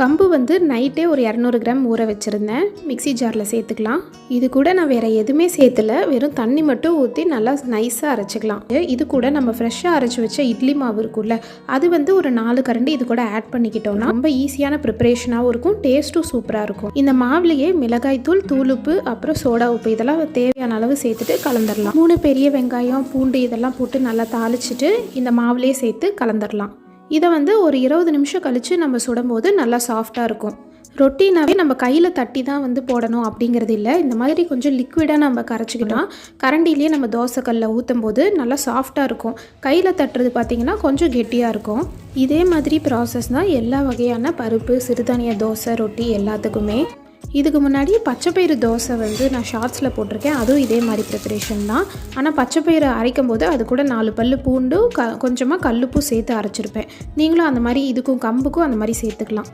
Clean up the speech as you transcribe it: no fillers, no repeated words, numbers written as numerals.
கம்பு வந்து நைட்டே ஒரு 200 கிராம் ஊற வச்சுருந்தேன். மிக்ஸி ஜாரில் சேர்த்துக்கலாம். இது கூட நான் வேறு எதுவுமே சேர்த்துல, வெறும் தண்ணி மட்டும் ஊற்றி நல்லா நைஸாக அரைச்சிக்கலாம். இது கூட நம்ம ஃப்ரெஷ்ஷாக அரைச்சி வச்ச இட்லி மாவு இருக்குல்ல, அது வந்து ஒரு 4 கரண்டி இது கூட ஆட் பண்ணிக்கிட்டோம்னா ரொம்ப ஈஸியான ப்ரிப்பரேஷனாகவும் இருக்கும், டேஸ்ட்டும் சூப்பராக இருக்கும். இந்த மாவுலேயே மிளகாய் தூள், தூளுப்பு, அப்புறம் சோடா உப்பு இதெல்லாம் தேவையான அளவு சேர்த்துட்டு கலந்துடலாம். 3 பெரிய வெங்காயம், பூண்டு இதெல்லாம் போட்டு நல்லா தாளிச்சிட்டு இந்த மாவுலேயே சேர்த்து கலந்துடலாம். இதை வந்து ஒரு 20 நிமிஷம் கழித்து நம்ம சுடும்போது நல்லா சாஃப்டாக இருக்கும். ரொட்டினாவே நம்ம கையில் தட்டி தான் வந்து போடணும் அப்படிங்கிறது இல்லை. இந்த மாதிரி கொஞ்சம் லிக்விடாக நம்ம கரைச்சிக்கிட்டோம். கரண்டிலேயே நம்ம தோசைக்கல்லில் ஊற்றும் போது நல்லா சாஃப்டாக இருக்கும். கையில் தட்டுறது பார்த்திங்கன்னா கொஞ்சம் கெட்டியாக இருக்கும். இதே மாதிரி ப்ராசஸ் தான் எல்லா வகையான பருப்பு, சிறுதானிய தோசை, ரொட்டி எல்லாத்துக்குமே. இதுக்கு முன்னாடி பச்சைப்பயிறு தோசை வந்து நான் ஷார்ட்ஸில் போட்டிருக்கேன். அதுவும் இதே மாதிரி ப்ரிப்பரேஷன் தான். ஆனால் பச்சைப்பயிறு அரைக்கும் போது அது கூட 4 பல்லு பூண்டு, கொஞ்சமாக கல்லுப்பும் சேர்த்து அரைச்சிருப்பேன். நீங்களும் அந்த மாதிரி இதுக்கும் கம்புக்கும் அந்த மாதிரி சேர்த்துக்கலாம்.